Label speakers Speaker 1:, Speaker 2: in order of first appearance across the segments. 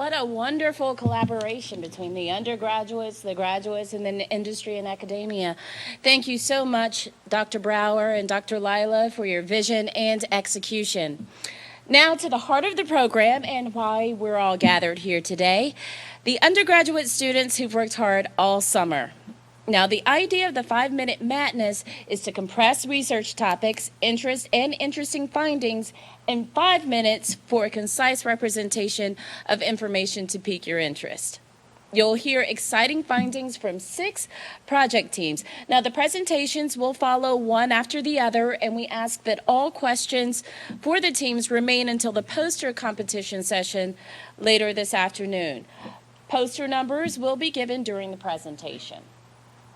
Speaker 1: What a wonderful collaboration between the undergraduates, the graduates, and then the industry and academia. Thank you so much, Dr. Brower and Dr. Lila, for your vision and execution. Now to the heart of the program and why we're all gathered here today, the undergraduate students who've worked hard all summer. Now, the idea of the 5-minute madness is to compress research topics, interest, and interesting findings in 5 minutes for a concise representation of information to pique your interest. You'll hear exciting findings from 6 project teams. Now, the presentations will follow one after the other, and we ask that all questions for the teams remain until the poster competition session later this afternoon. Poster numbers will be given during the presentation.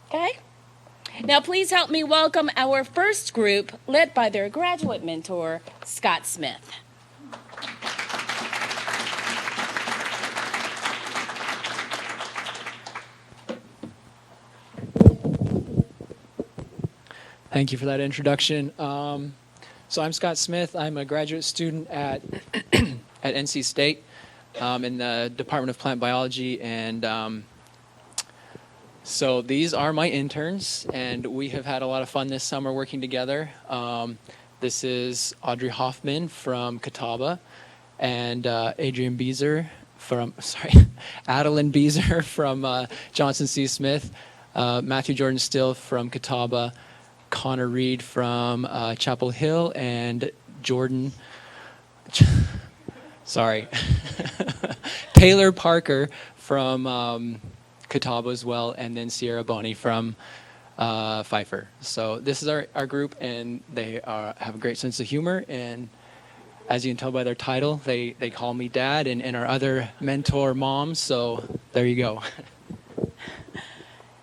Speaker 1: Okay? Now, please help me welcome our first group, led by their graduate mentor, Scott Smith.
Speaker 2: Thank you for that introduction. So I'm Scott Smith. I'm a graduate student at NC State in the Department of Plant Biology, and so these are my interns, and we have had a lot of fun this summer working together. This is Audrey Hoffman from Catawba, and Adeline Beezer from Johnson C. Smith, Matthew Jordan Still from Catawba, Connor Reed from Chapel Hill, and Taylor Parker from Catawba as well, and then Sierra Boney from Pfeiffer. So this is our group, and they have a great sense of humor, and as you can tell by their title, they call me Dad and our other mentor moms, so there you go.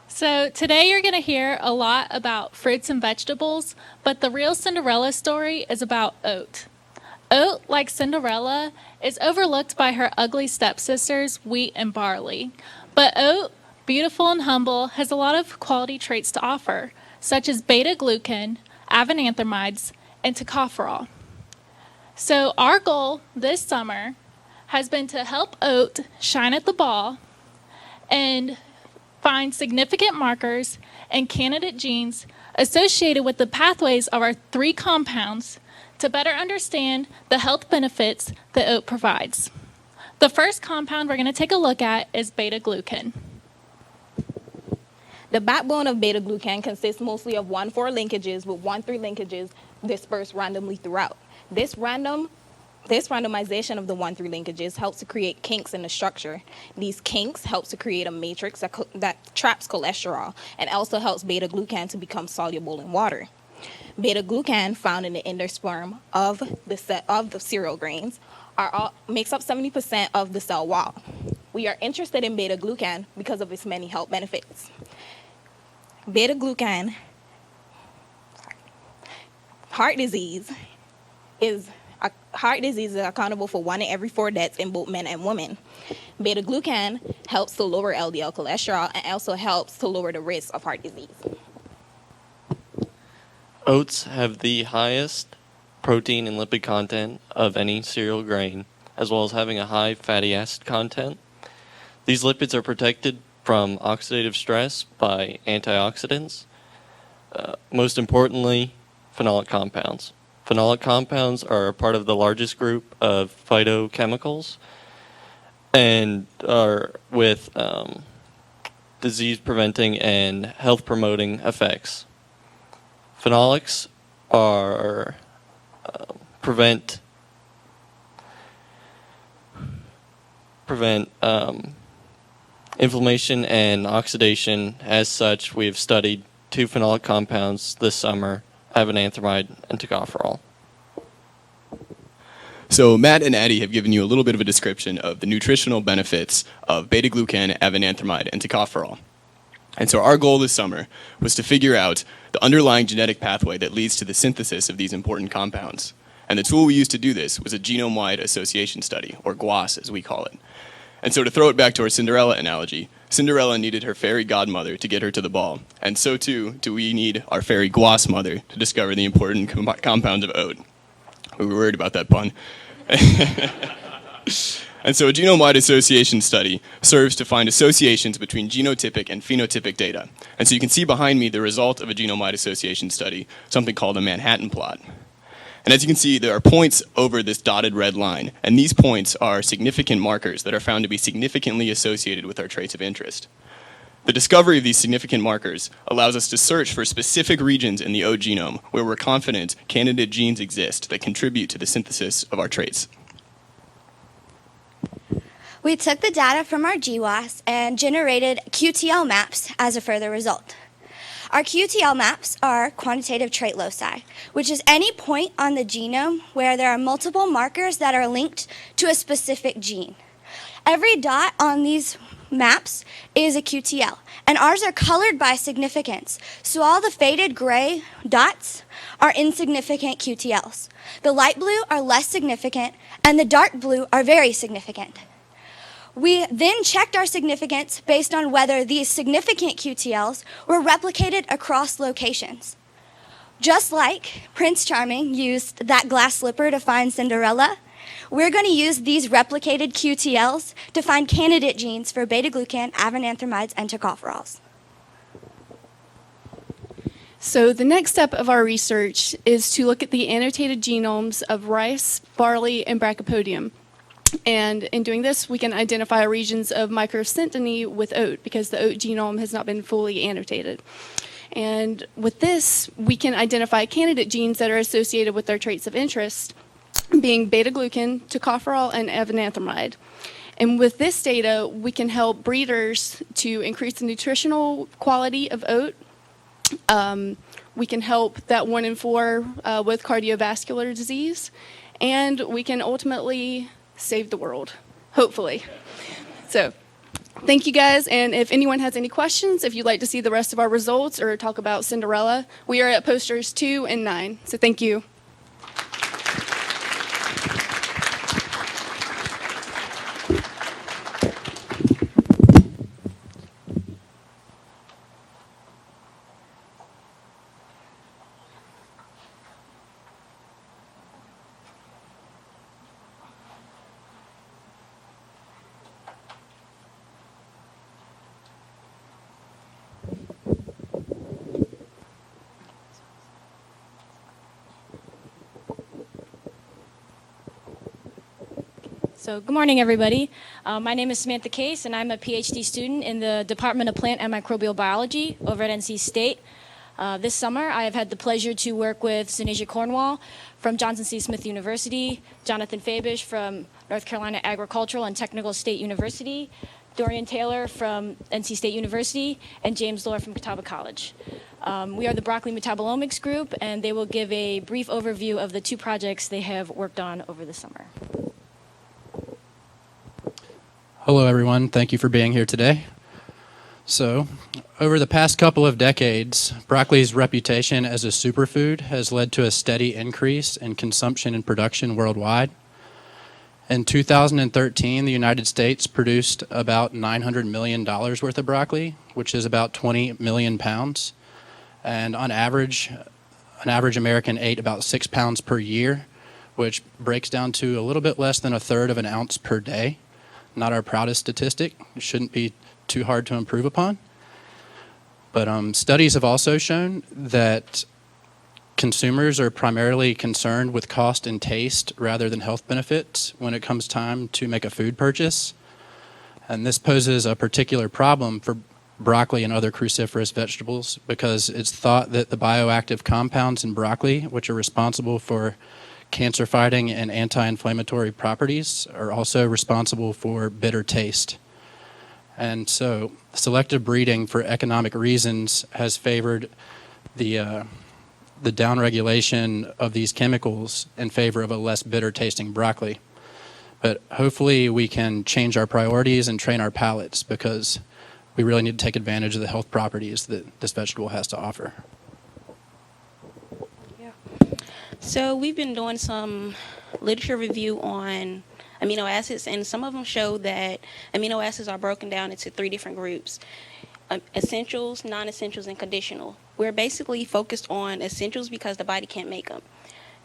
Speaker 3: So today you're going to hear a lot about fruits and vegetables, but the real Cinderella story is about oat. Oat, like Cinderella, is overlooked by her ugly stepsisters, wheat and barley. But oat, beautiful and humble, has a lot of quality traits to offer, such as beta-glucan, avenanthramides, and tocopherol. So our goal this summer has been to help oat shine at the ball and find significant markers and candidate genes associated with the pathways of our 3 compounds to better understand the health benefits that oat provides. The first compound we're going to take a look at is beta-glucan.
Speaker 4: The backbone of beta-glucan consists mostly of 1,4 linkages with 1,3 linkages dispersed randomly throughout. This randomization of the 1,3 linkages helps to create kinks in the structure. These kinks helps to create a matrix that traps cholesterol and also helps beta-glucan to become soluble in water. Beta-glucan, found in the endosperm of the cereal grains, makes up 70% of the cell wall. We are interested in beta-glucan because of its many health benefits. Heart disease is accountable for 1 in every 4 deaths in both men and women. Beta-glucan helps to lower LDL cholesterol and also helps to lower the risk of heart disease.
Speaker 5: Oats have the highest protein and lipid content of any cereal grain, as well as having a high fatty acid content. These lipids are protected from oxidative stress by antioxidants. Most importantly, phenolic compounds. Phenolic compounds are part of the largest group of phytochemicals and are with disease-preventing and health-promoting effects. Phenolics are prevent inflammation and oxidation. As such, we have studied 2 phenolic compounds this summer, avenanthromide and tocopherol.
Speaker 6: So Matt and Addie have given you a little bit of a description of the nutritional benefits of beta-glucan, avenanthromide, and tocopherol. And so our goal this summer was to figure out the underlying genetic pathway that leads to the synthesis of these important compounds. And the tool we used to do this was a genome-wide association study, or GWAS as we call it. And so to throw it back to our Cinderella analogy, Cinderella needed her fairy godmother to get her to the ball. And so too do we need our fairy GWAS mother to discover the important compounds of oat. We were worried about that pun. And so a genome-wide association study serves to find associations between genotypic and phenotypic data. And so you can see behind me the result of a genome-wide association study, something called a Manhattan plot. And as you can see, there are points over this dotted red line, and these points are significant markers that are found to be significantly associated with our traits of interest. The discovery of these significant markers allows us to search for specific regions in the oat genome where we're confident candidate genes exist that contribute to the synthesis of our traits.
Speaker 7: We took the data from our GWAS and generated QTL maps as a further result. Our QTL maps are quantitative trait loci, which is any point on the genome where there are multiple markers that are linked to a specific gene. Every dot on these maps is a QTL, and ours are colored by significance. So all the faded gray dots are insignificant QTLs. The light blue are less significant, and the dark blue are very significant. We then checked our significance based on whether these significant QTLs were replicated across locations. Just like Prince Charming used that glass slipper to find Cinderella, we're going to use these replicated QTLs to find candidate genes for beta-glucan, avenanthramides, and tocopherols.
Speaker 8: So the next step of our research is to look at the annotated genomes of rice, barley, and brachydipodium. And in doing this, we can identify regions of microsynteny with oat because the oat genome has not been fully annotated. And with this, we can identify candidate genes that are associated with their traits of interest, being beta-glucan, tocopherol, and avenanthamide. And with this data, we can help breeders to increase the nutritional quality of oat. We can help that 1 in 4 with cardiovascular disease, and we can ultimately save the world, hopefully. So thank you guys, and if anyone has any questions, if you'd like to see the rest of our results or talk about Cinderella, we are at posters 2 and 9. So thank you.
Speaker 9: So good morning, everybody. My name is Samantha Case, and I'm a PhD student in the Department of Plant and Microbial Biology over at NC State. This summer, I have had the pleasure to work with Sunasia Cornwall from Johnson C. Smith University, Jonathan Fabish from North Carolina Agricultural and Technical State University, Dorian Taylor from NC State University, and James Lohr from Catawba College. We are the Broccoli Metabolomics Group, and they will give a brief overview of the 2 projects they have worked on over the summer.
Speaker 10: Hello, everyone. Thank you for being here today. So, over the past couple of decades, broccoli's reputation as a superfood has led to a steady increase in consumption and production worldwide. In 2013, the United States produced about $900 million worth of broccoli, which is about 20 million pounds. And on average, an average American ate about 6 pounds per year, which breaks down to a little bit less than 1/3 of an ounce per day. Not our proudest statistic. It shouldn't be too hard to improve upon. But studies have also shown that consumers are primarily concerned with cost and taste rather than health benefits when it comes time to make a food purchase. And this poses a particular problem for broccoli and other cruciferous vegetables because it's thought that the bioactive compounds in broccoli, which are responsible for cancer-fighting and anti-inflammatory properties, are also responsible for bitter taste. And so selective breeding for economic reasons has favored the downregulation of these chemicals in favor of a less bitter tasting broccoli. But hopefully we can change our priorities and train our palates because we really need to take advantage of the health properties that this vegetable has to offer.
Speaker 11: So we've been doing some literature review on amino acids, and some of them show that amino acids are broken down into 3 different groups: essentials, non-essentials, and conditional. We're basically focused on essentials because the body can't make them.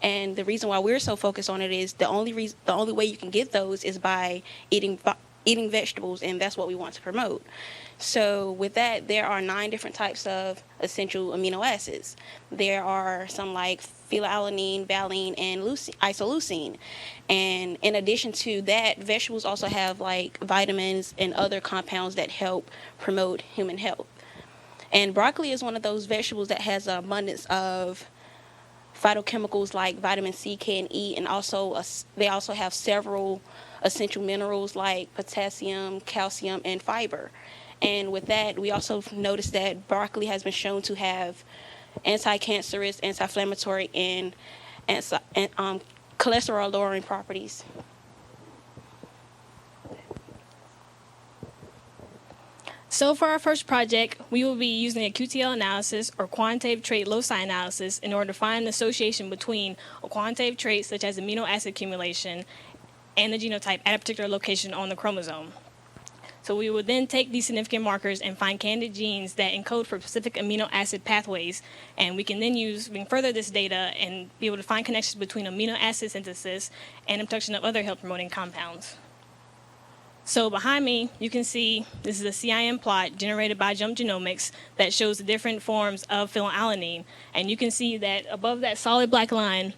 Speaker 11: And the reason why we're so focused on it is the only way you can get those is by eating vegetables, and that's what we want to promote. So with that, there are 9 different types of essential amino acids. There are some like phenylalanine, valine, and isoleucine. And in addition to that, vegetables also have like vitamins and other compounds that help promote human health. And broccoli is one of those vegetables that has an abundance of phytochemicals like vitamin C, K, and E, and also they also have several essential minerals like potassium, calcium, and fiber. And with that, we also noticed that broccoli has been shown to have anti-cancerous, anti-inflammatory, and cholesterol-lowering properties.
Speaker 9: So for our first project, we will be using a QTL analysis or quantitative trait loci analysis in order to find an association between a quantitative trait such as amino acid accumulation and the genotype at a particular location on the chromosome. So we will then take these significant markers and find candidate genes that encode for specific amino acid pathways, and we can further this data and be able to find connections between amino acid synthesis and the production of other health-promoting compounds. So behind me, you can see this is a CIM plot generated by Jump Genomics that shows the different forms of phenylalanine. And you can see that above that solid black line,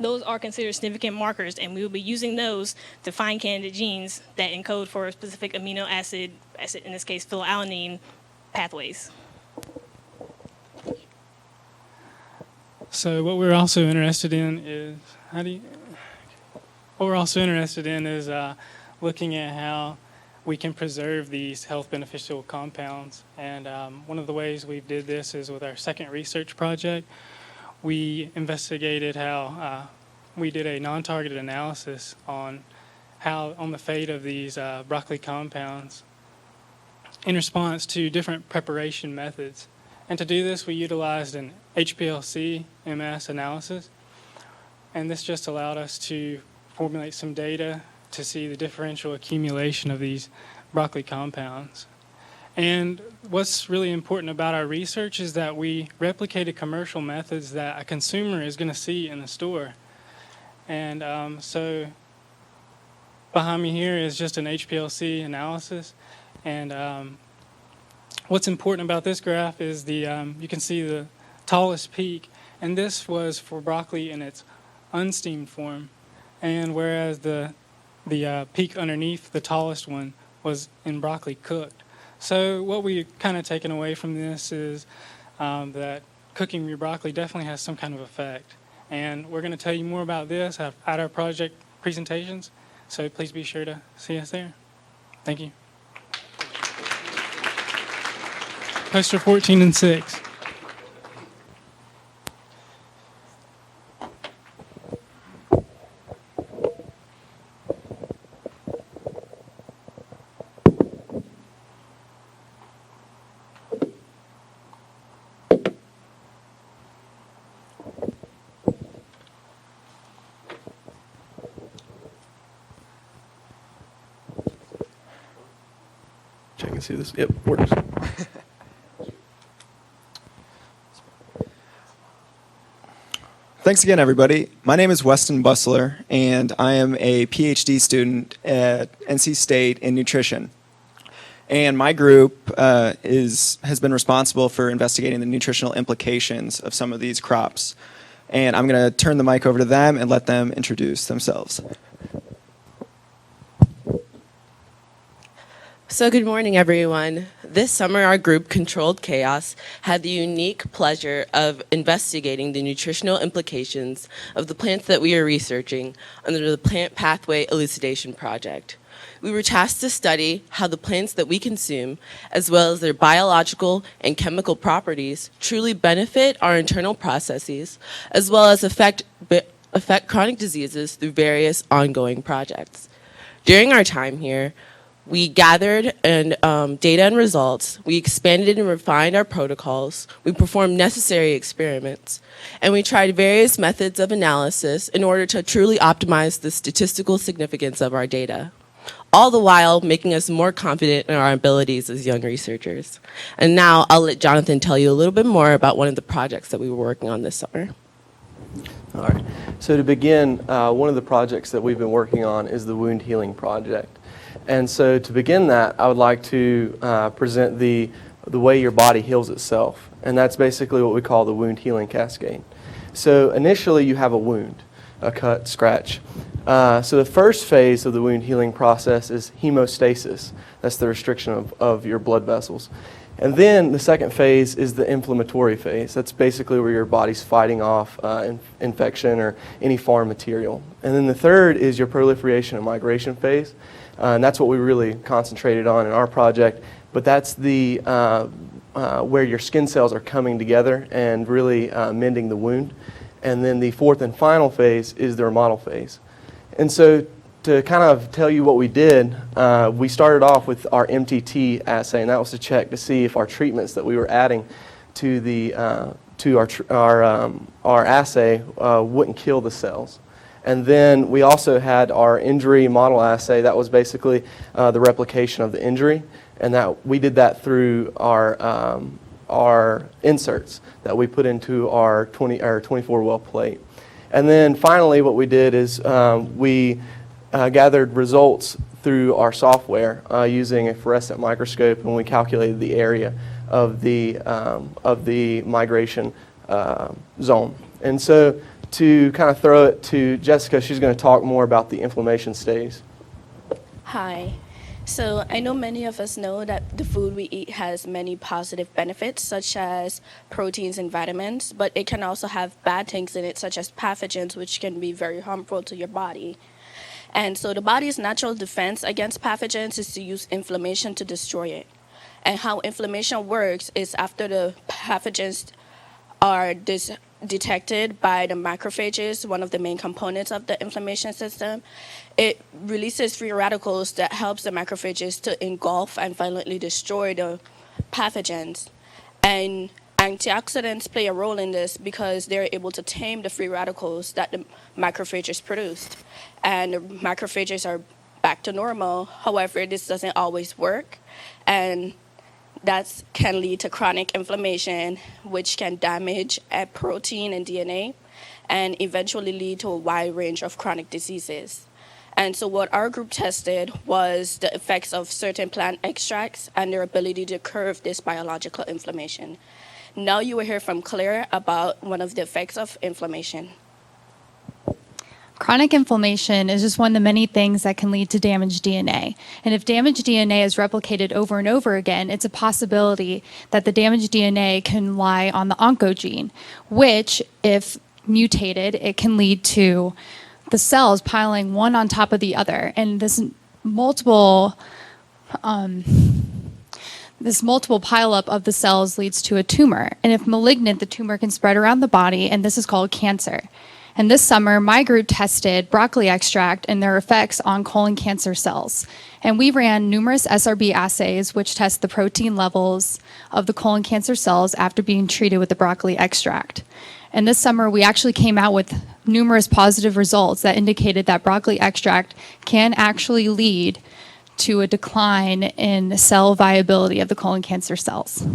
Speaker 9: those are considered significant markers, and we will be using those to find candidate genes that encode for specific amino acid, in this case, phenylalanine pathways.
Speaker 12: So what we're also interested in is looking at how we can preserve these health beneficial compounds. And one of the ways we did this is with our second research project. We investigated how we did a non-targeted analysis on the fate of these broccoli compounds in response to different preparation methods. And to do this, we utilized an HPLC-MS analysis. And this just allowed us to formulate some data to see the differential accumulation of these broccoli compounds. And what's really important about our research is that we replicated commercial methods that a consumer is going to see in the store. And so behind me here is just an HPLC analysis. And what's important about this graph is you can see the tallest peak. And this was for broccoli in its unsteamed form. And whereas the peak underneath the tallest one was in broccoli cooked. So what we've kind of taken away from this is that cooking your broccoli definitely has some kind of effect. And we're going to tell you more about this at our project presentations. So please be sure to see us there. Thank you. Poster 14 and 6.
Speaker 13: Check and see this. Yep, works.
Speaker 14: Thanks again, everybody. My name is Weston Bustler, and I am a PhD student at NC State in nutrition. And my group has been responsible for investigating the nutritional implications of some of these crops. And I'm going to turn the mic over to them and let them introduce themselves.
Speaker 15: So good morning, everyone. This summer, our group, Controlled Chaos, had the unique pleasure of investigating the nutritional implications of the plants that we are researching under the Plant Pathway Elucidation Project. We were tasked to study how the plants that we consume, as well as their biological and chemical properties, truly benefit our internal processes, as well as affect chronic diseases through various ongoing projects. During our time here, we gathered data and results, we expanded and refined our protocols, we performed necessary experiments, and we tried various methods of analysis in order to truly optimize the statistical significance of our data, all the while making us more confident in our abilities as young researchers. And now I'll let Jonathan tell you a little bit more about one of the projects that we were working on this summer.
Speaker 13: All right. So to begin, one of the projects that we've been working on is the Wound Healing Project. And so to begin that, I would like to present the way your body heals itself. And that's basically what we call the wound healing cascade. So initially you have a wound, a cut, scratch. So the first phase of the wound healing process is hemostasis. That's the restriction of your blood vessels. And then the second phase is the inflammatory phase. That's basically where your body's fighting off infection or any foreign material. And then the third is your proliferation and migration phase. And that's what we really concentrated on in our project. But that's the where your skin cells are coming together and really mending the wound. And then the fourth and final phase is the remodel phase. And so to kind of tell you what we did, we started off with our MTT assay, and that was to check to see if our treatments that we were adding to the our assay wouldn't kill the cells. And then we also had our injury model assay. That was basically the replication of the injury, and that we did that through our inserts that we put into our 24 well plate. And then finally, what we did is we gathered results through our software using a fluorescent microscope, and we calculated the area of the migration zone. And so to kind of throw it to Jessica, she's going to talk more about the inflammation stage.
Speaker 16: Hi. So I know many of us know that the food we eat has many positive benefits, such as proteins and vitamins, but it can also have bad things in it, such as pathogens, which can be very harmful to your body. And so the body's natural defense against pathogens is to use inflammation to destroy it. And how inflammation works is after the pathogens are detected by the macrophages, one of the main components of the inflammation system, it releases free radicals that helps the macrophages to engulf and violently destroy the pathogens. And antioxidants play a role in this because they're able to tame the free radicals that the macrophages produced. And the macrophages are back to normal. However, this doesn't always work. And that can lead to chronic inflammation, which can damage a protein and DNA, and eventually lead to a wide range of chronic diseases. And so what our group tested was the effects of certain plant extracts and their ability to curb this biological inflammation. Now you will hear from Claire about one of the effects of inflammation.
Speaker 17: Chronic inflammation is just one of the many things that can lead to damaged DNA. And if damaged DNA is replicated over and over again, it's a possibility that the damaged DNA can lie on the oncogene, which, if mutated, it can lead to the cells piling one on top of the other. And this multiple pileup of the cells leads to a tumor. And if malignant, the tumor can spread around the body, and this is called cancer. And this summer, my group tested broccoli extract and their effects on colon cancer cells. And we ran numerous SRB assays, which test the protein levels of the colon cancer cells after being treated with the broccoli extract. And this summer, we actually came out with numerous positive results that indicated that broccoli extract can actually lead to a decline in cell viability of the colon cancer cells.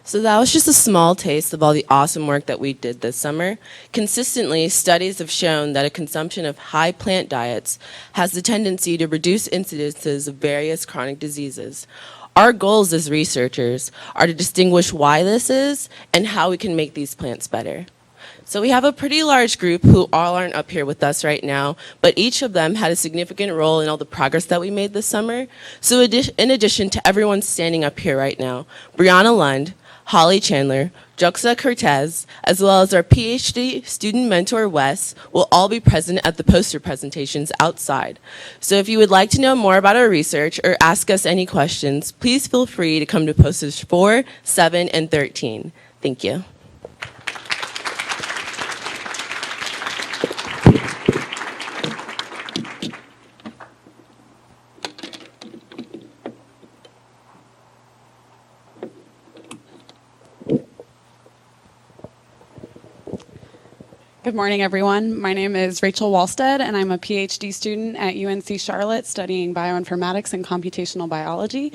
Speaker 15: So that was just a small taste of all the awesome work that we did this summer. Consistently, studies have shown that a consumption of high plant diets has the tendency to reduce incidences of various chronic diseases. Our goals as researchers are to distinguish why this is and how we can make these plants better. So we have a pretty large group who all aren't up here with us right now, but each of them had a significant role in all the progress that we made this summer. So in addition to everyone standing up here right now, Brianna Lund, Holly Chandler, Juxa Cortez, as well as our PhD student mentor, Wes, will all be present at the poster presentations outside. So if you would like to know more about our research or ask us any questions, please feel free to come to posters 4, 7, and 13. Thank you.
Speaker 18: Good morning, everyone. My name is Rachel Walstead, and I'm a PhD student at UNC Charlotte studying bioinformatics and computational biology.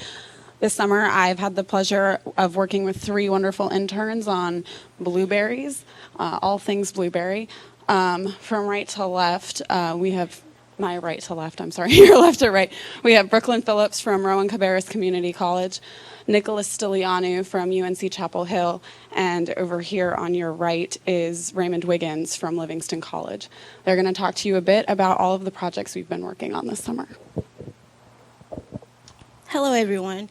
Speaker 18: This summer, I've had the pleasure of working with 3 wonderful interns on blueberries, all things blueberry. From right to left, we have my right to left, I'm sorry, your left to right. We have Brooklyn Phillips from Rowan Cabarrus Community College, Nicholas Stilianu from UNC Chapel Hill, and over here on your right is Raymond Wiggins from Livingston College. They're going to talk to you a bit about all of the projects we've been working on this summer.
Speaker 11: Hello, everyone.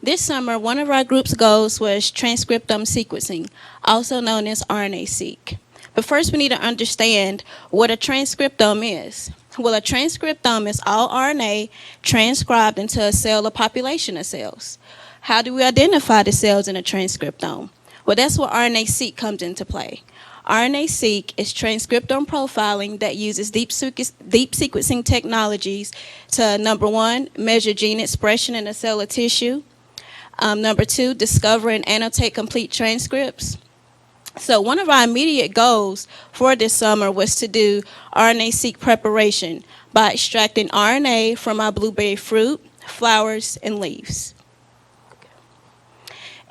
Speaker 11: This summer, one of our group's goals was transcriptome sequencing, also known as RNA-Seq. But first, we need to understand what a transcriptome is. Well, a transcriptome is all RNA transcribed into a cell or population of cells. How do we identify the cells in a transcriptome? Well, that's where RNA-Seq comes into play. RNA-Seq is transcriptome profiling that uses deep sequencing technologies to, number 1, measure gene expression in a cell or tissue. Number 2, discover and annotate complete transcripts. So one of our immediate goals for this summer was to do RNA-Seq preparation by extracting RNA from our blueberry fruit, flowers, and leaves.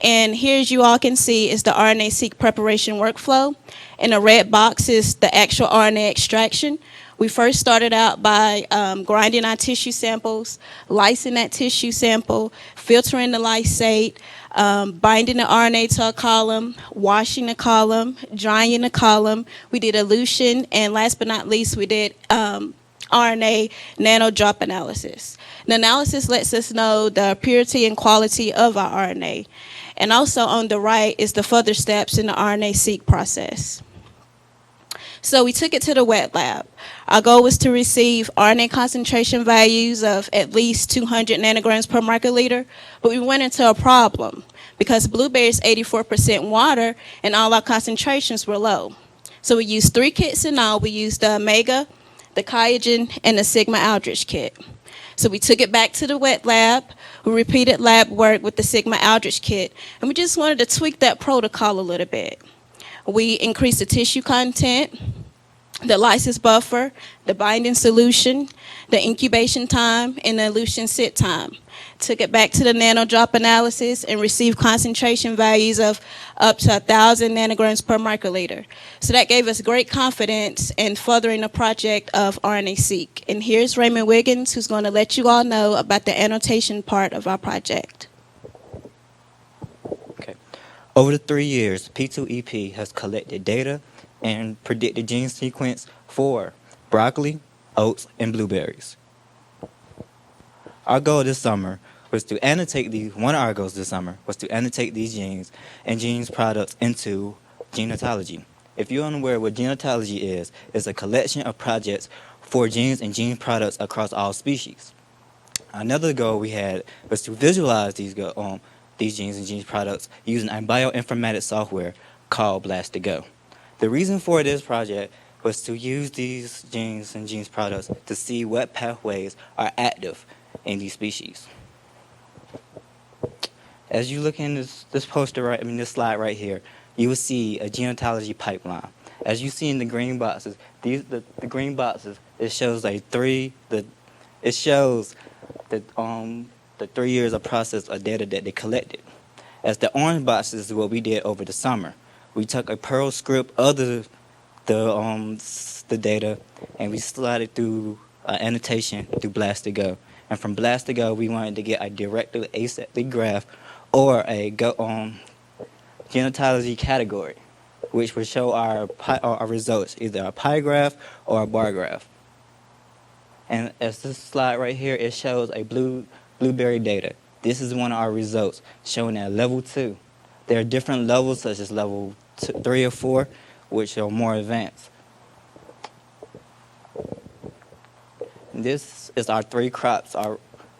Speaker 11: And here, as you all can see, is the RNA-Seq preparation workflow. In the red box is the actual RNA extraction. We first started out by grinding our tissue samples, lysing that tissue sample, filtering the lysate, binding the RNA to a column, washing the column, drying the column. We did elution, and last but not least, we did RNA nanodrop analysis. The analysis lets us know the purity and quality of our RNA. And also on the right is the further steps in the RNA-Seq process. So we took it to the wet lab. Our goal was to receive RNA concentration values of at least 200 nanograms per microliter, but we went into a problem because blueberry is 84% water and all our concentrations were low. So we used 3 kits in all. We used the Omega, the Qiagen, and the Sigma Aldrich kit. So we took it back to the wet lab. We repeated lab work with the Sigma Aldrich kit, and we just wanted to tweak that protocol a little bit. We increased the tissue content, the lysis buffer, the binding solution, the incubation time, and the elution sit time. Took it back to the nanodrop analysis and received concentration values of up to 1,000 nanograms per microliter. So that gave us great confidence in furthering the project of RNA-Seq. And here's Raymond Wiggins, who's going to let you all know about the annotation part of our project.
Speaker 19: Okay. Over the 3 years, P2EP has collected data and predicted gene sequence for broccoli, oats, and blueberries. Our goal this summer was to annotate these, one of our goals this summer was to annotate these genes and genes products into genotology. If you're unaware what genotology is, it's a collection of projects for genes and gene products across all species. Another goal we had was to visualize these genes and gene products using a bioinformatics software called Blast2Go. The reason for this project was to use these genes and genes products to see what pathways are active in these species. As you look in this poster, this slide right here, you will see a genotology pipeline. As you see in the green boxes, the green boxes, it shows the 3 years of process of data that they collected. As the orange boxes is what we did over the summer. We took a Perl script of the data and we slided through annotation through Blast2Go. And from Blast2Go, we wanted to get a directly aseptic graph or a genotology category, which would show our results, either a pie graph or a bar graph. And as this slide right here, it shows a blueberry data. This is one of our results, showing at level 2. There are different levels, such as level 3 or 4, which are more advanced. This is our 3 crops of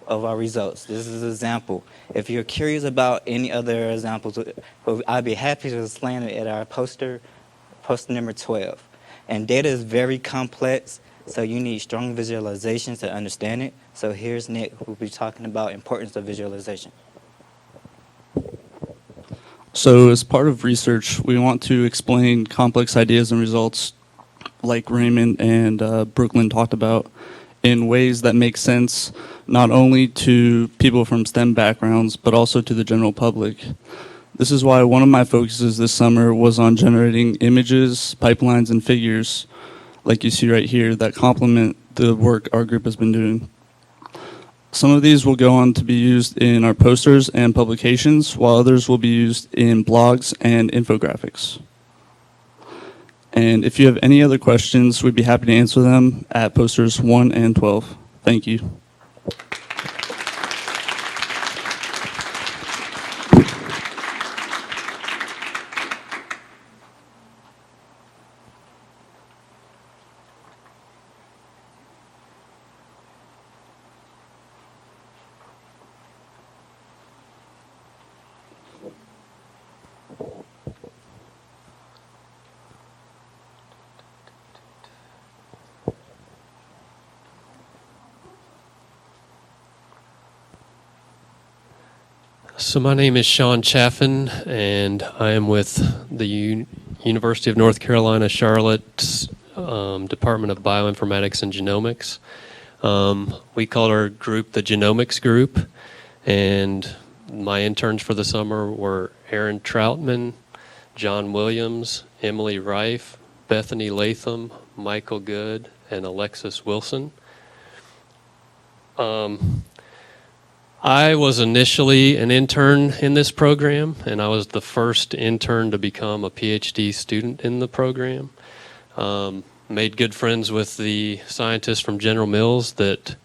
Speaker 19: our results. This is an example. If you're curious about any other examples, I'd be happy to explain it at our poster number 12. And data is very complex, so you need strong visualization to understand it. So here's Nick, who will be talking about importance of visualization.
Speaker 20: So as part of research, we want to explain complex ideas and results like Raymond and Brooklyn talked about in ways that make sense not only to people from STEM backgrounds, but also to the general public. This is why one of my focuses this summer was on generating images, pipelines, and figures, like you see right here, that complement the work our group has been doing. Some of these will go on to be used in our posters and publications, while others will be used in blogs and infographics. And if you have any other questions, we'd be happy to answer them at posters 1 and 12. Thank you.
Speaker 21: So my name is Sean Chaffin, and I am with the University of North Carolina, Charlotte's Department of Bioinformatics and Genomics. We call our group the Genomics Group, and my interns for the summer were Aaron Troutman, John Williams, Emily Reif, Bethany Latham, Michael Good, and Alexis Wilson. I was initially an intern in this program, and I was the first intern to become a PhD student in the program. Made good friends with the scientists from General Mills that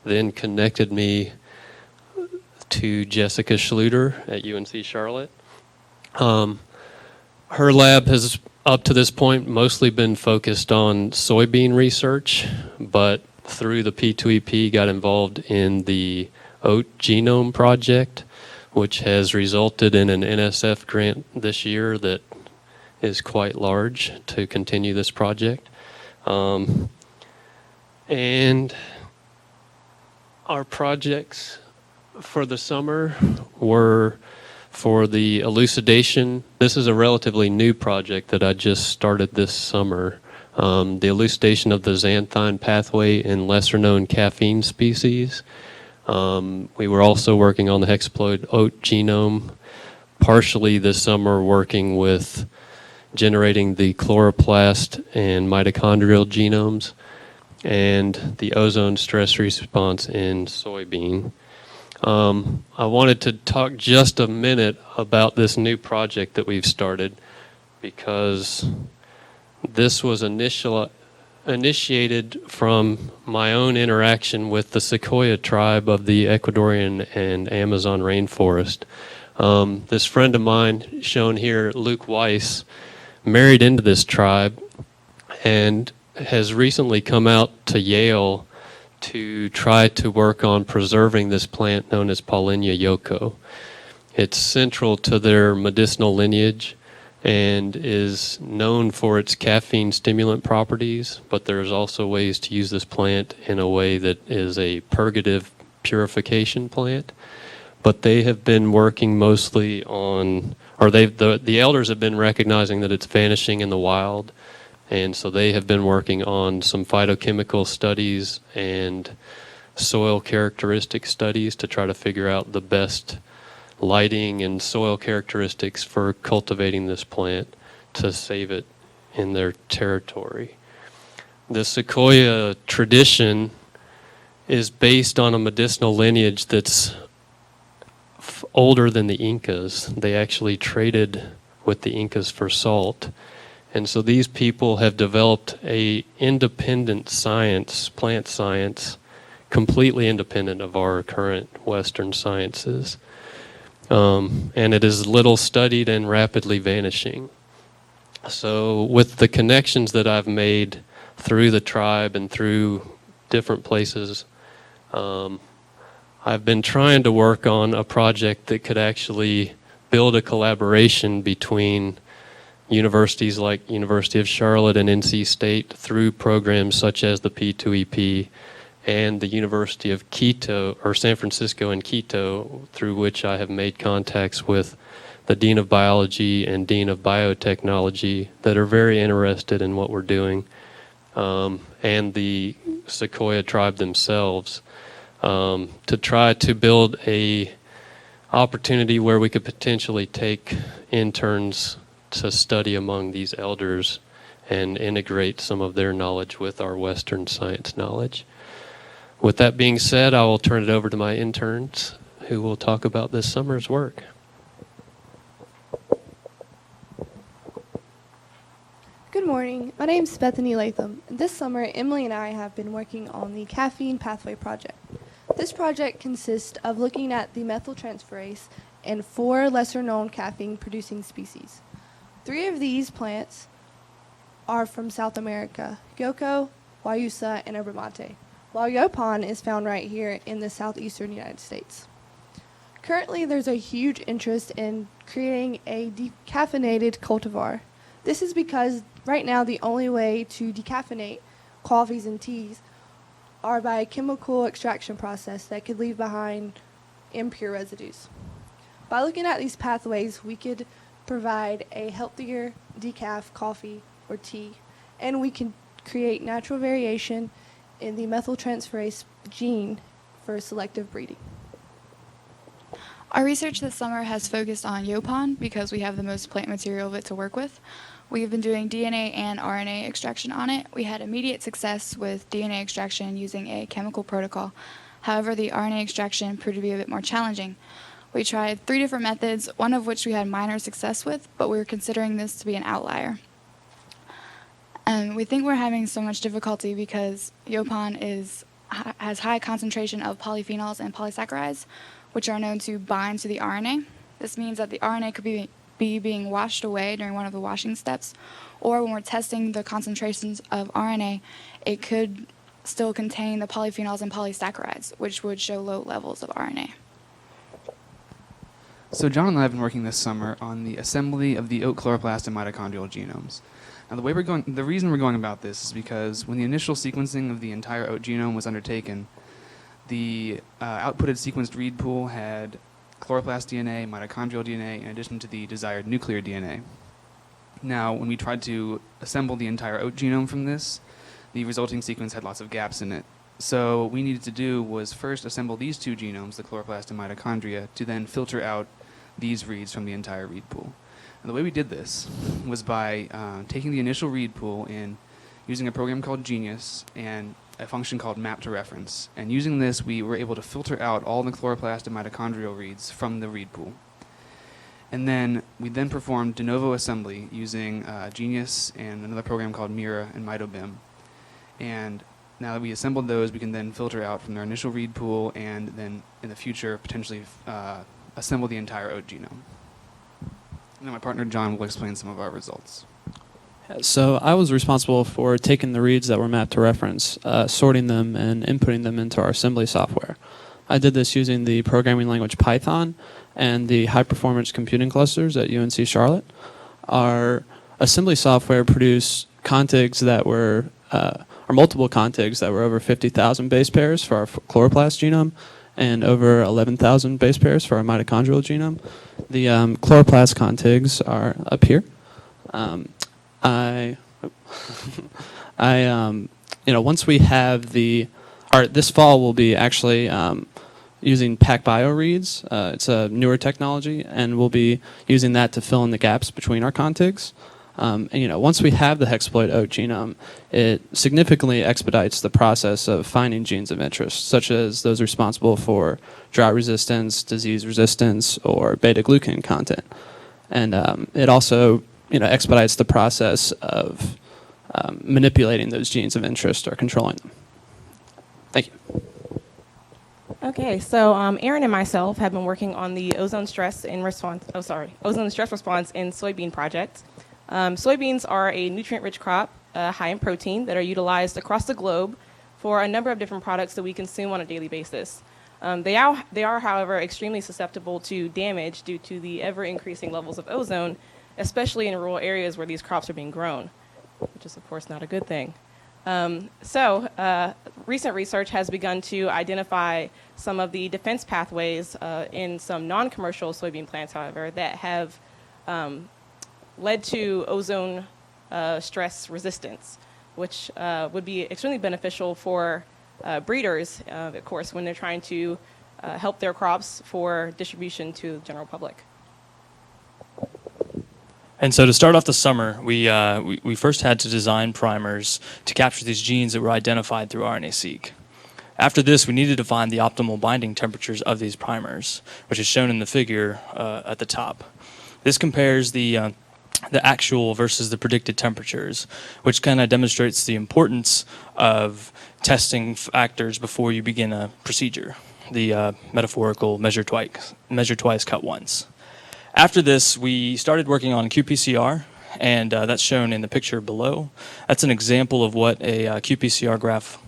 Speaker 21: then connected me to Jessica Schluter at UNC Charlotte. Her lab has, up to this point, mostly been focused on soybean research, but through the P2EP got involved in the Oat Genome Project, which has resulted in an NSF grant this year that is quite large to continue this project. And our projects for the summer were for the elucidation. This is a relatively new project that I just started this summer. The elucidation of the xanthine pathway in lesser-known caffeine species. We were also working on the hexaploid oat genome, partially this summer working with generating the chloroplast and mitochondrial genomes, and the ozone stress response in soybean. I wanted to talk just a minute about this new project that we've started, because this was initiated from my own interaction with the Sequoia tribe of the Ecuadorian and Amazon rainforest. This friend of mine, shown here, Luke Weiss, married into this tribe and has recently come out to Yale to try to work on preserving this plant known as Paulinia yoko. It's central to their medicinal lineage and is known for its caffeine stimulant properties, but there's also ways to use this plant in a way that is a purgative purification plant. But they have been working mostly on, or the elders have been recognizing that it's vanishing in the wild, and so they have been working on some phytochemical studies and soil characteristic studies to try to figure out the best lighting and soil characteristics for cultivating this plant to save it in their territory. The Sequoia tradition is based on a medicinal lineage that's older than the Incas. They actually traded with the Incas for salt. And so these people have developed a independent science, plant science, completely independent of our current Western sciences. And it is little studied and rapidly vanishing. So with the connections that I've made through the tribe and through different places, I've been trying to work on a project that could actually build a collaboration between universities like University of Charlotte and NC State through programs such as the P2EP and the University of Quito, or San Francisco and Quito, through which I have made contacts with the Dean of Biology and Dean of Biotechnology that are very interested in what we're doing. and the Sequoia tribe themselves to try to build a opportunity where we could potentially take interns to study among these elders and integrate some of their knowledge with our Western science knowledge. With that being said, I will turn it over to my interns who will talk about this summer's work.
Speaker 1: Good morning. My name is Bethany Latham. This summer, Emily and I have been working on the Caffeine Pathway Project. This project consists of looking at the methyltransferase and 4 lesser-known caffeine-producing species. 3 of these plants are from South America, Yucca, Guayusa, and Yerba mate, while Yaupon is found right here in the southeastern United States. Currently, there's a huge interest in creating a decaffeinated cultivar. This is because right now the only way to decaffeinate coffees and teas are by a chemical extraction process that could leave behind impure residues. By looking at these pathways, we could provide a healthier decaf coffee or tea, and we can create natural variation in the methyltransferase gene for selective breeding.
Speaker 17: Our research this summer has focused on Yaupon because we have the most plant material of it to work with. We've been doing DNA and RNA extraction on it. We had immediate success with DNA extraction using a chemical protocol. However, the RNA extraction proved to be a bit more challenging. We tried 3 different methods, one of which we had minor success with, but we were considering this to be an outlier. We think we're having so much difficulty because Yaupon has high concentration of polyphenols and polysaccharides, which are known to bind to the RNA. This means that the RNA could be being washed away during one of the washing steps, or when we're testing the concentrations of RNA, it could still contain the polyphenols and polysaccharides, which would show low levels of RNA.
Speaker 22: So John and I have been working this summer on the assembly of the oat chloroplast and mitochondrial genomes. Now the reason we're going about this is because when the initial sequencing of the entire oat genome was undertaken, the outputted sequenced read pool had chloroplast DNA, mitochondrial DNA, in addition to the desired nuclear DNA. Now, when we tried to assemble the entire oat genome from this, the resulting sequence had lots of gaps in it. So what we needed to do was first assemble these 2 genomes, the chloroplast and mitochondria, to then filter out these reads from the entire read pool. And the way we did this was by taking the initial read pool and using a program called Genius and a function called map to reference. And using this, we were able to filter out all the chloroplast and mitochondrial reads from the read pool. And then we then performed de novo assembly using Genius and another program called Mira and MitoBIM. And now that we assembled those, we can then filter out from their initial read pool and then in the future potentially assemble the entire oat genome. And then my partner John will explain some of our results.
Speaker 23: So I was responsible for taking the reads that were mapped to reference, sorting them, and inputting them into our assembly software. I did this using the programming language Python and the high-performance computing clusters at UNC Charlotte. Our assembly software produced contigs that were, or multiple contigs that were over 50,000 base pairs for our chloroplast genome and over 11,000 base pairs for our mitochondrial genome. The chloroplast contigs are up here. Once we have this fall we'll be actually using PacBio reads. It's a newer technology, and we'll be using that to fill in the gaps between our contigs. Once we have the hexaploid oat genome, it significantly expedites the process of finding genes of interest, such as those responsible for drought resistance, disease resistance, or beta-glucan content. And it also expedites the process of manipulating those genes of interest or controlling them. Thank you.
Speaker 24: Okay, so Aaron and myself have been working on the ozone stress response in soybean project. Soybeans are a nutrient-rich crop, high in protein, that are utilized across the globe for a number of different products that we consume on a daily basis. They are, however, extremely susceptible to damage due to the ever-increasing levels of ozone, especially in rural areas where these crops are being grown, which is, of course, not a good thing. Recent research has begun to identify some of the defense pathways in some non-commercial soybean plants, however, that have led to ozone stress resistance. which would be extremely beneficial for breeders, of course, when they're trying to help their crops for distribution to the general public.
Speaker 2: And so to start off the summer, we first had to design primers to capture these genes that were identified through RNA-Seq. After this, we needed to find the optimal binding temperatures of these primers, which is shown in the figure at the top. This compares the actual versus the predicted temperatures, which kind of demonstrates the importance of testing factors before you begin a procedure, the metaphorical measure twice, cut once. After this, we started working on qPCR, and that's shown in the picture below. That's an example of what a qPCR graph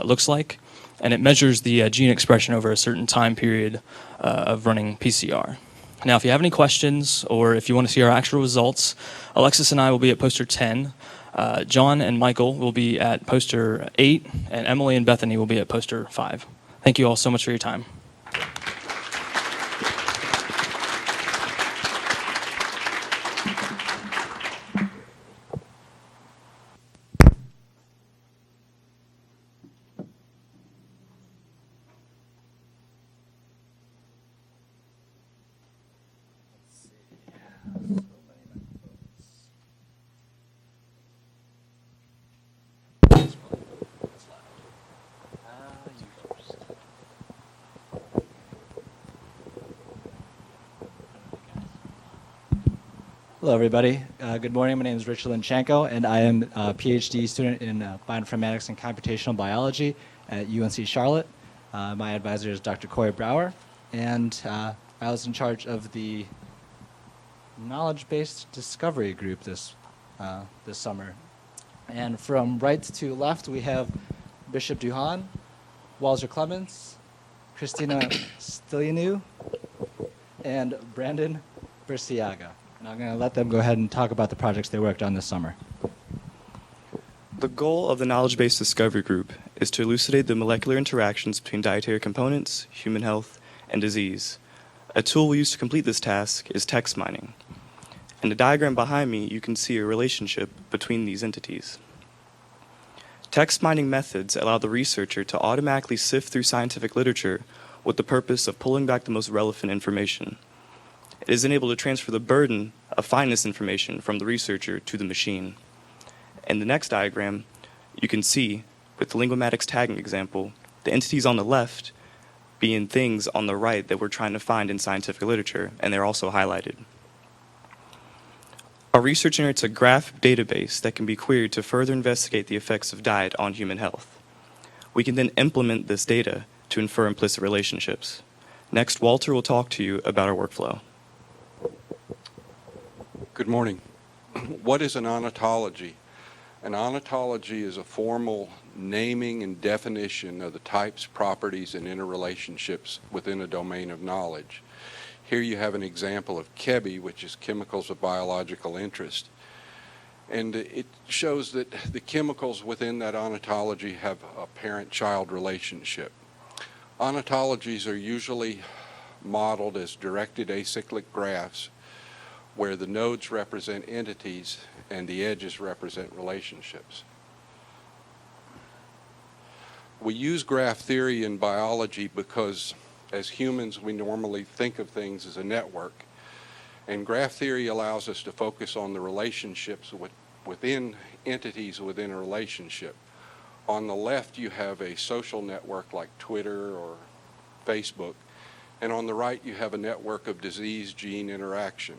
Speaker 2: looks like, and it measures the gene expression over a certain time period of running PCR. Now, if you have any questions or if you want to see our actual results, Alexis and I will be at poster 10, John and Michael will be at poster 8, and Emily and Bethany will be at poster 5. Thank you all so much for your time.
Speaker 3: Hello, everybody. Good morning. My name is Richard Linchenko, and I am a PhD student in bioinformatics and computational biology at UNC Charlotte. My advisor is Dr. Corey Brower, and I was in charge of the knowledge-based discovery group this summer. And from right to left, we have Bishop Duhan, Walzer Clements, Christina Stylianou, and Brandon Burciaga. And I'm going to let them go ahead and talk about the projects they worked on this summer.
Speaker 4: The goal of the Knowledge-Based Discovery Group is to elucidate the molecular interactions between dietary components, human health, and disease. A tool we use to complete this task is text mining. In the diagram behind me, you can see a relationship between these entities. Text mining methods allow the researcher to automatically sift through scientific literature with the purpose of pulling back the most relevant information. It is then able to transfer the burden of finding this information from the researcher to the machine. In the next diagram, you can see, with the lingomatics tagging example, the entities on the left being things on the right that we're trying to find in scientific literature, and they're also highlighted. Our research generates a graph database that can be queried to further investigate the effects of diet on human health. We can then implement this data to infer implicit relationships. Next, Walter will talk to you about our workflow.
Speaker 5: Good morning. What is an ontology? An ontology is a formal naming and definition of the types, properties, and interrelationships within a domain of knowledge. Here you have an example of CHEBI, which is chemicals of biological interest. And it shows that the chemicals within that ontology have a parent-child relationship. Ontologies are usually modeled as directed acyclic graphs where the nodes represent entities and the edges represent relationships. We use graph theory in biology because as humans we normally think of things as a network, and graph theory allows us to focus on the relationships within entities within a relationship. On the left you have a social network like Twitter or Facebook, and on the right you have a network of disease-gene interaction.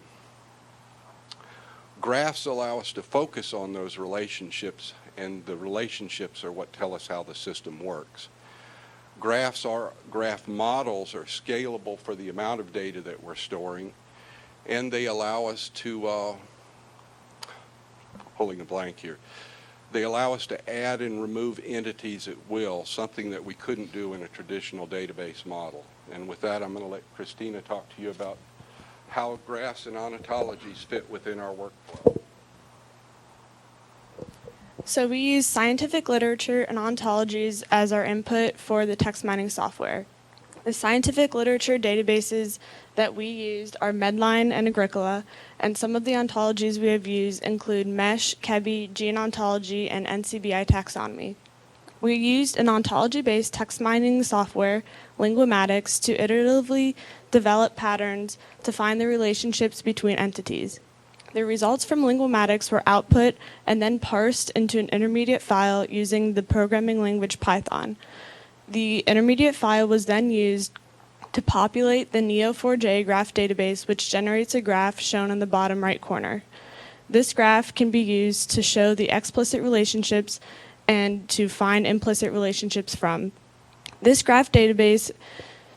Speaker 5: Graphs allow us to focus on those relationships, and the relationships are what tell us how the system works. Graph models are scalable for the amount of data that we're storing, and they allow us to, holding a blank here, they allow us to add and remove entities at will, something that we couldn't do in a traditional database model. And with that, I'm going to let Christina talk to you about how graphs and ontologies fit within our workflow.
Speaker 25: So we use scientific literature and ontologies as our input for the text mining software.
Speaker 6: The scientific literature databases that we used are Medline and Agricola, and some of the ontologies we have used include MESH, KEBI, Gene Ontology, and NCBI Taxonomy. We used an ontology-based text mining software, Linguimatics, to iteratively develop patterns to find the relationships between entities. The results from Linguimatics were output and then parsed into an intermediate file using the programming language Python. The intermediate file was then used to populate the Neo4j graph database, which generates a graph shown in the bottom right corner. This graph can be used to show the explicit relationships and to find implicit relationships from. This graph database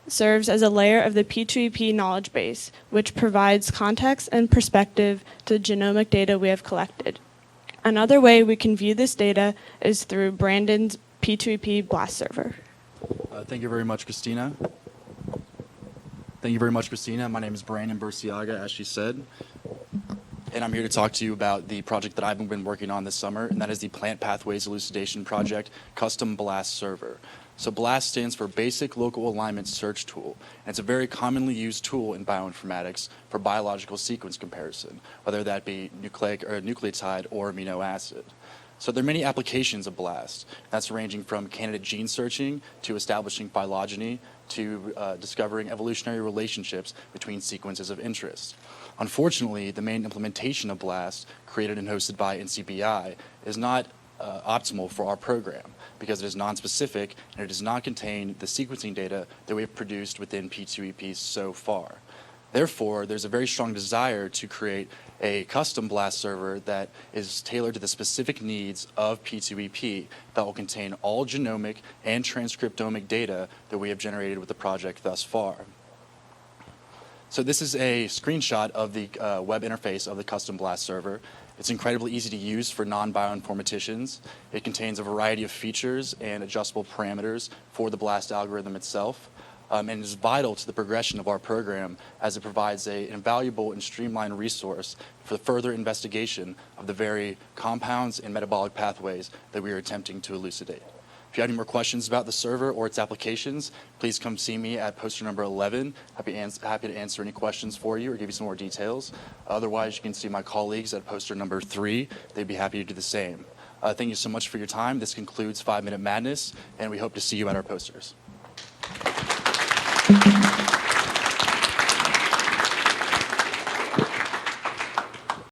Speaker 6: serves as a layer of the P2EP knowledge base, which provides context and perspective to the genomic data we have collected. Another way we can view this data is through Brandon's P2EP BLAST server.
Speaker 7: Thank you very much, Christina. Thank you very much, Christina. My name is Brandon Burciaga, as she said. And I'm here to talk to you about the project that I've been working on this summer, and that is the Plant Pathways Elucidation Project Custom BLAST Server. So BLAST stands for Basic Local Alignment Search Tool, and it's a very commonly used tool in bioinformatics for biological sequence comparison, whether that be nucleic or nucleotide or amino acid. So there are many applications of BLAST. That's ranging from candidate gene searching to establishing phylogeny to discovering evolutionary relationships between sequences of interest. Unfortunately, the main implementation of BLAST, created and hosted by NCBI, is not optimal for our program because it is non-specific and it does not contain the sequencing data that we have produced within P2EP so far. Therefore, there's a very strong desire to create a custom BLAST server that is tailored to the specific needs of P2EP that will contain all genomic and transcriptomic data that we have generated with the project thus far. So this is a screenshot of the web interface of the custom BLAST server. It's incredibly easy to use for non-bioinformaticians. It contains a variety of features and adjustable parameters for the BLAST algorithm itself. And is vital to the progression of our program as it provides an invaluable and streamlined resource for further investigation of the very compounds and metabolic pathways that we are attempting to elucidate. If you have any more questions about the server or its applications, please come see me at poster number 11. Happy to answer any questions for you or give you some more details. Otherwise, you can see my colleagues at poster number 3. They'd be happy to do the same. Thank you so much for your time. This concludes 5 Minute Madness, and we hope to see you at our posters.